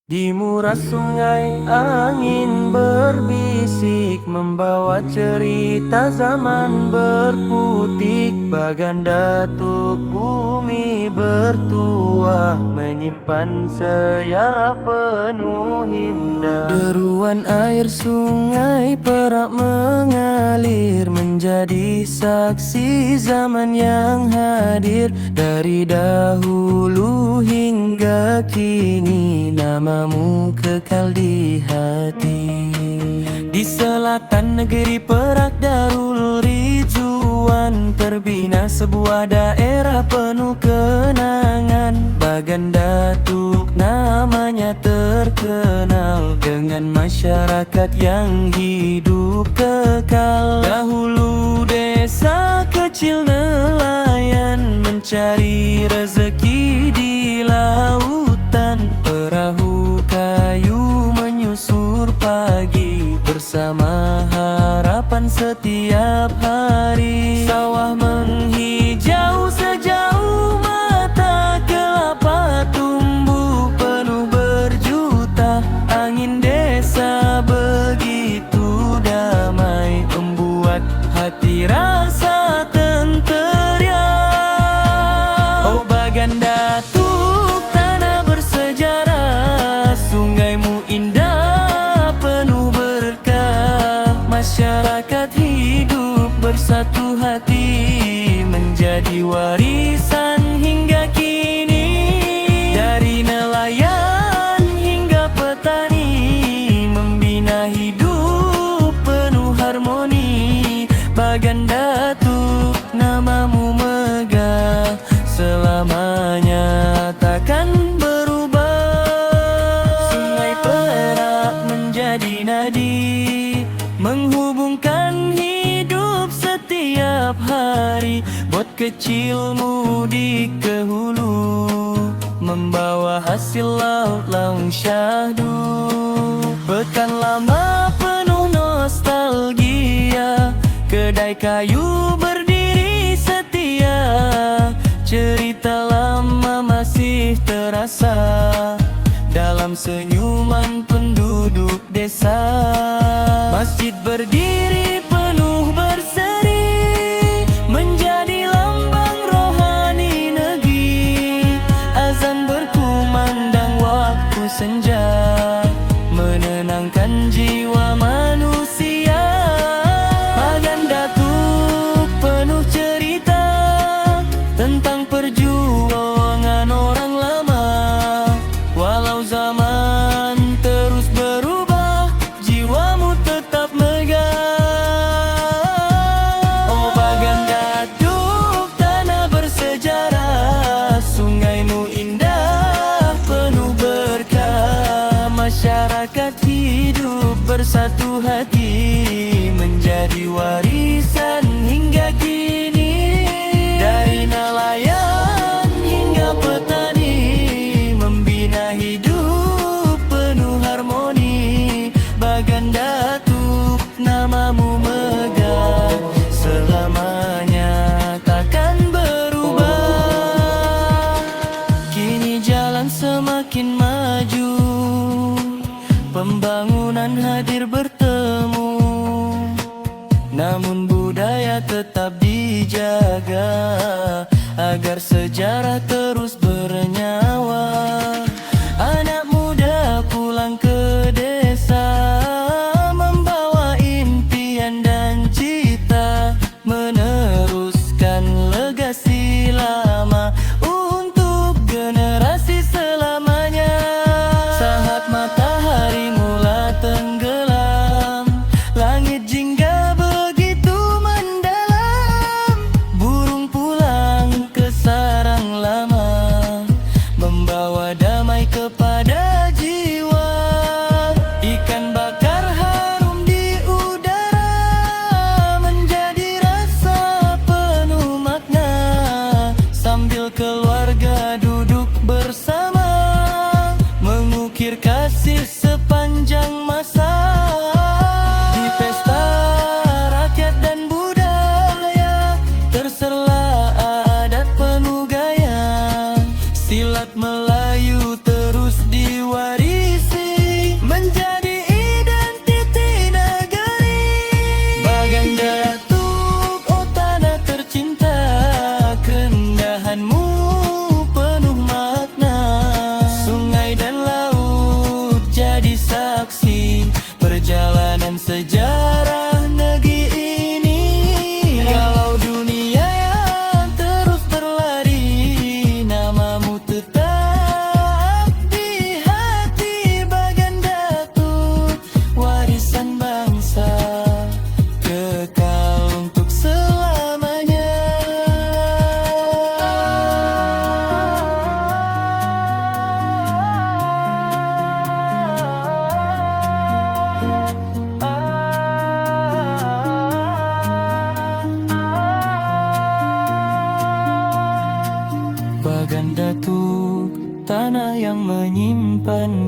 Di muras sungai angin berbisik, membawa cerita zaman berputik. Bagan datuk bumi bertuah, menyimpan sejarah penuh indah. Deruan air sungai Perak mengalir, menjadi saksi zaman yang hadir. Dari dahulu hingga kini, namamu kekal di hati. Di selatan negeri Perak Darul Ridzuan, terbina sebuah daerah penuh kenangan. Bagan Datuk namanya terkenal, dengan masyarakat yang hidup kekal. Dahulu desa kecil nelayan, mencari rezeki di lautan. Perahu kayu menyusur pagi, bersama harapan setiap hari. Sawah menghijau sejauh mata, kelapa tumbuh penuh berjuta. Angin desa begitu damai, membuat hati rasa tenteram. Oh Bagan Datuk, tanah bersejarah, sungaimu indah penuh berkah. Masyarakat hidup bersatu hati, menjadi warisan hingga kini. Dari nelayan hingga petani, membina hidup penuh harmoni. Bagan Datuk, namamu megah, selamanya takkan berubah. Sungai Perak menjadi nadi, menghubungkan hidup setiap hari. Bot kecilmu di kehulu, membawa hasil laut laung syahdu. Pekan lama penuh nostalgia, kedai kayu berdiri setia. Cerita lama masih terasa dalam senyuman penduduk desa. Masjid berdiri penuh berseri, menjadi lambang rohani negeri. Azan berkumandang waktu senja, menenangkan jiwa manusia. Bagan Datuk penuh cerita tentang perjuangan orang lama. Walau zaman terus berubah, jiwamu tetap megah. Oh Bagan Datuk, tanah bersejarah, sungaimu indah penuh berkah. Masyarakat hidup bersatu hati, menjadi warisan hingga kini. Dari nelayan hingga petani, membina hidup penuh harmoni. Bagan Datuk, namamu megah, selamanya takkan berubah. Kini jalan semakin maju, pembangunan hadir bertemu, namun budaya tetap dijaga, agar sejarah terus bernyawa. Anak muda pulang ke desa, membawa impian dan cita, meneruskan legasi lama untuk generasi selamanya. Saat matahari mula tenggelam, langit jingga begitu mendalam. Burung pulang ke sarang lama, membawa damai kepada jiwa. Ikan bakar harum di udara, menjadi rasa penuh makna. Sambil keluarga duduk bersama, mengukir kasih sepanjang masa. Di pesta rakyat dan budaya, terserlah adat penuh gaya. Silat Melayu terus diwaris,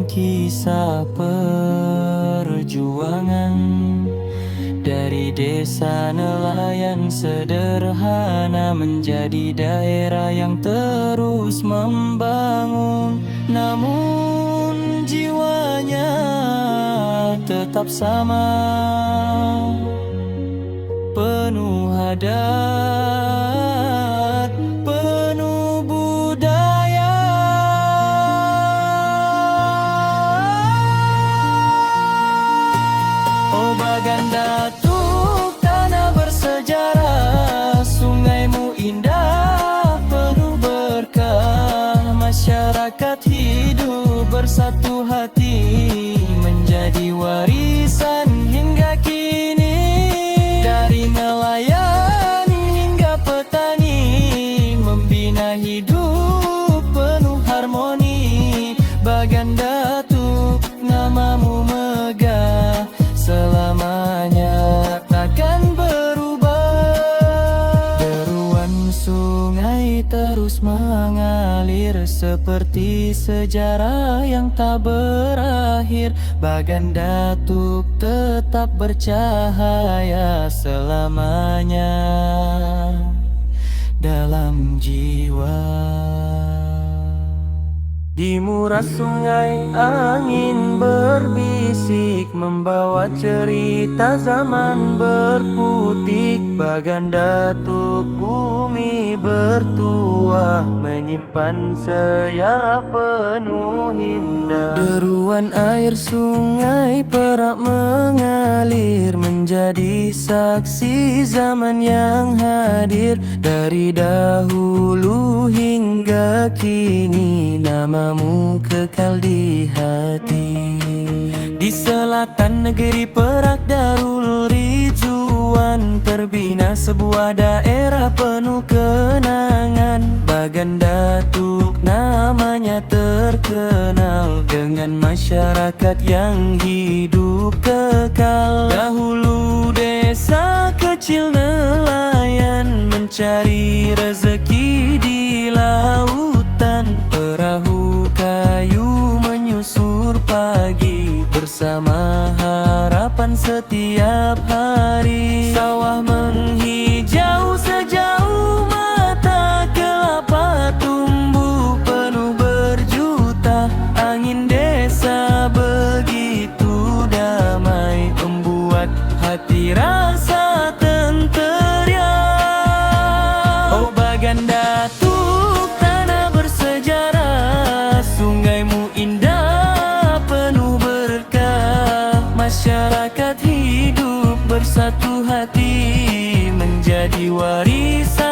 kisah perjuangan dari desa nelayan sederhana menjadi daerah yang terus membangun. Namun jiwanya tetap sama, penuh adat, penuh budaya. Oh Bagan Datuk, tanah bersejarah, sungaimu indah, penuh berkah. Masyarakat hidup bersatu hati, menjadi warisan hingga kini. Dari nelayan hingga petani, membina hidup penuh harmoni. Bagan Datuk, namamu megah, selamanya takkan berubah. Deruan sungai terus mengalir seperti sejarah yang tak berakhir. Bagan Datuk tetap bercahaya selamanya dalam jiwa. Di muara sungai angin berbisik, membawa cerita zaman berputik. Bagan Datuk bumi bertuah, menyimpan sejarah penuh indah. Deruan air sungai Perak mengalir, menjadi saksi zaman yang hadir. Dari dahulu hingga kini, namamu kekal di hati. Di selatan negeri Perak Darul Ridzuan, terbina sebuah daerah penuh kenangan. Bagan Datuk namanya terkenal, dengan masyarakat yang hidup kekal. Dahulu desa kecil nelayan, mencari rezeki di lautan. Perahu kayu menyusur pagi, bersama harapan setiap hari. Sawah menghijau sejauh mata, kelapa tumbuh penuh berjuta. Angin desa begitu damai, membuat hati rasa tenteram. Oh Bagan Datuk, tanah bersejarah, sungaimu indah, penuh berkah. Masyarakat hidup bersatu hati, menjadi warisan